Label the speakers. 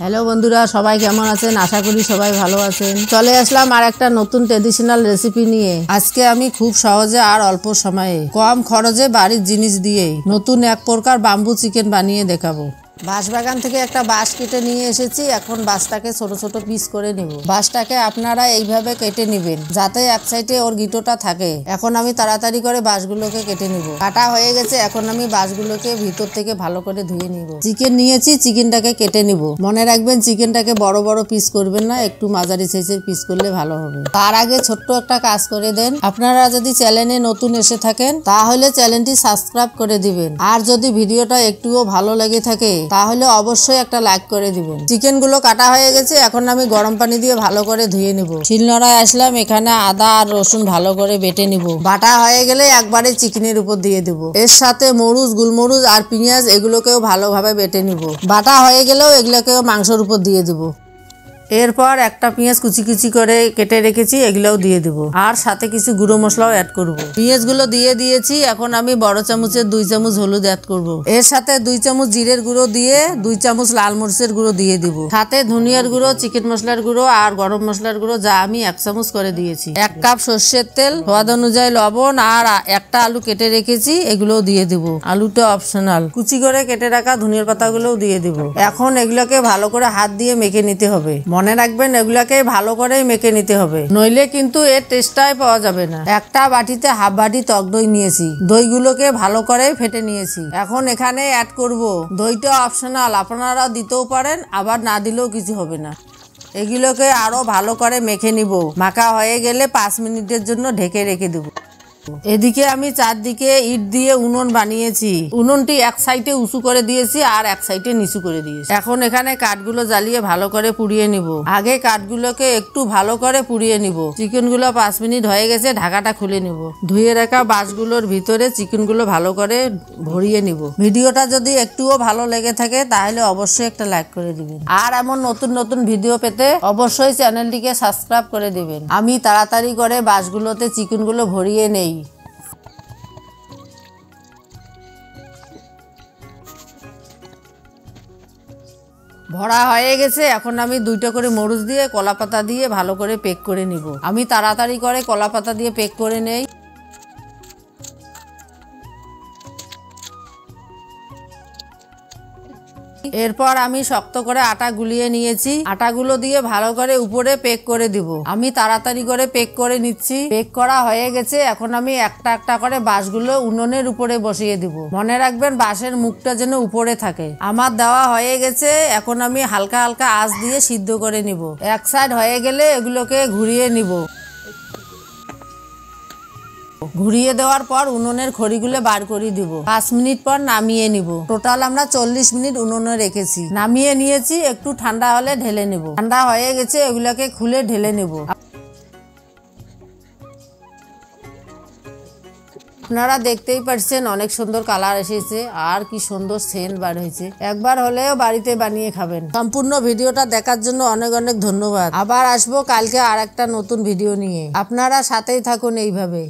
Speaker 1: Hello বন্ধুরা, সবাই কেমন আছেন? আশা করি সবাই ভালো আছেন। চলে আসলাম আর একটা নতুন ট্রেডিশনাল রেসিপি নিয়ে। আজকে আমি খুব সহজে আর অল্প সময়ে কম খরচে বাড়ির জিনিস দিয়েই নতুন এক প্রকার বাম্বু চিকেন বানিয়ে দেখাবো। বাঁশবাগান থেকে একটা বাঁশ কেটে নিয়ে এসেছি। এখন বাঁশটাকে ছোট ছোট পিস করে নিব। বাঁশটাকে আপনারা এইভাবে কেটে নেবেন যাতে এক সাইডে ওর গিঁটোটা থাকে। এখন আমি তাড়াতাড়ি করে বাঁশগুলোকে কেটে নিব। কাটা হয়ে গেছে, এখন আমি বাঁশগুলোকে ভিতর থেকে ভালো করে ধুয়ে নিব। চিকেন নিয়েছি, চিকেনটাকে কেটে নিব। মনে রাখবেন চিকেনটাকে বড় বড় পিস করবেন না, একটু মাঝারি সাইজের পিস করলে ভালো হবে। তার আগে ছোট্ট একটা কাজ করে দেন। আপনারা যদি চ্যানেলে নতুন এসে থাকেন তাহলে চ্যানেলটি সাবস্ক্রাইব করে দিবেন। আর যদি ভিডিওটা একটুও ভালো লেগে থাকে তাহলে অবশ্যই একটা লাইক করে দিবেন। চিকেন গুলো কাটা হয়ে গেছে, এখন আমি গরম পানি দিয়ে ভালো করে ধুয়ে নিব। শিলনোড়ায় আসলাম, এখানে আদা আর রসুন ভালো করে বেটে নিব। বাটা হয়ে গেলে একবারে চিকেনের উপর দিয়ে দেব। এর সাথে মরিচ, গোলমরিচ আর পেঁয়াজ এগুলোকেও ভালোভাবে বেটে নিব। বাটা হয়ে গেলেও এগুলোকেও মাংসের উপর দিয়ে দেব। এরপর একটা পেঁয়াজ কুচি কুচি করে কেটে রেখেছি, এগুলোও দিয়ে দেব। আর সাথে কিছু গুঁড়ো মশলাও অ্যাড করব। পেঁয়াজগুলো দিয়ে দিয়েছি, এখন আমি বড় চামচের 2 চামচ হলুদ অ্যাড করব। এর সাথে 2 চামচ জিরের গুঁড়ো দিয়ে 2 চামচ লাল মরিচের গুঁড়ো দিয়ে দিব। সাথে ধনিয়ার গুঁড়ো, চিকেন মশলার গুঁড়ো আর গরম মশলার গুঁড়ো যা আমি 1 চামচ করে দিয়েছি। 1 কাপ সর্ষের তেল, স্বাদ অনুযায়ী লবণ আর একটা আলু কেটে রেখেছি, এগুলোও দিয়ে দিব। আলুটা অপশনাল। কুচি করে কেটে রাখা ধনিয়ার পাতাগুলোও দিয়ে দিব। এখন এগুলোকে ভালো করে হাত দিয়ে মেখে নিতে হবে। মনে রাখবেন এগুলাকে ভালো করে মেখে নিতে হবে, নইলে কিন্তু এর টেস্টটাই পাওয়া যাবে না। একটা বাটিতে হাফ বাটি টক দই নিয়েছি। দইগুলোকে ভালো করে ফেটে নিয়েছি। এখন এখানে অ্যাড করব। দইটা অপশনাল, আপনারা দিতেও পারেন, আবার না দিলেও কিছু হবে না। এগুলোকে আরো ভালো করে মেখে নিব। মাখা হয়ে গেলে 5 মিনিটের জন্য ঢেকে রেখে দেব। এদিকে আমি চারদিকে ইট দিয়ে উনুন বানিয়েছি। উনুনটি এক সাইডে উঁচু করে দিয়েছি আর এক সাইডে নিচু করে দিয়েছি। এখন এখানে কাঠগুলো জ্বালিয়ে ভালো করে পুড়িয়ে নিব। আগে কাঠগুলোকে একটু ভালো করে পুড়িয়ে নিব। চিকেনগুলো 5 মিনিট হয়ে গেছে, ঢাকাটা খুলে নিব। ধুয়ে রাখা বাঁশগুলোর ভিতরে চিকেনগুলো ভালো করে ভরিয়ে নিব। ভিডিওটা যদি একটুও ভালো লেগে থাকে তাহলে অবশ্যই একটা লাইক করে দিবেন। আর এমন নতুন নতুন ভিডিও পেতে অবশ্যই চ্যানেলটিকে সাবস্ক্রাইব করে দিবেন। আমি তাড়াতাড়ি করে বাঁশগুলোতে চিকেনগুলো ভরিয়ে নেই। ভরা হয়ে গেছে, এখন আমি 2টা করে মরিচ দিয়ে কলা পাতা দিয়ে ভালো করে পেক করে নিব। আমি তাড়াতাড়ি করে কলা পাতা দিয়ে পেক করে নেই। এরপর আমি শক্ত করে আটা গুলিয়ে নিয়েছি। আটাগুলো দিয়ে ভালো করে উপরে পেক করে দিব। আমি তাড়াতাড়ি করে পেক করে নিচ্ছি। পেক করা হয়ে গেছে, এখন আমি একটা একটা করে বাঁশগুলো উনুনের উপরে বসিয়ে দিব। মনে রাখবেন বাঁশের মুখটা যেন উপরে থাকে। আমার দেওয়া হয়ে গেছে, এখন আমি হালকা হালকা আঁচ দিয়ে সিদ্ধ করে নিব। এক সাইড হয়ে গেলে এগুলোকে ঘুরিয়ে নিব। ঘুরিয়ে দেওয়ার পর উনুনের খড়িগুলো বার করে দিব। 5 মিনিট পর নামিয়ে নিব। টোটাল আমরা 40 মিনিট উনুনে রেখেছি। নামিয়ে নিয়েছি, একটু ঠান্ডা হলে ঢেলে নেব। ঠান্ডা হয়ে গেছে, এগুলোকে খুলে ঢেলে নেব। আপনারা দেখতেই পাচ্ছেন অনেক সুন্দর কালার এসেছে আর কি সুন্দর সেন্ট বার হয়েছে। একবার হলেও বাড়িতে বানিয়ে খাবেন। সম্পূর্ণ ভিডিওটা দেখার জন্য অনেক অনেক ধন্যবাদ। আবার আসবো কালকে আর একটা নতুন ভিডিও নিয়ে। আপনারা সাথেই থাকুন এইভাবে।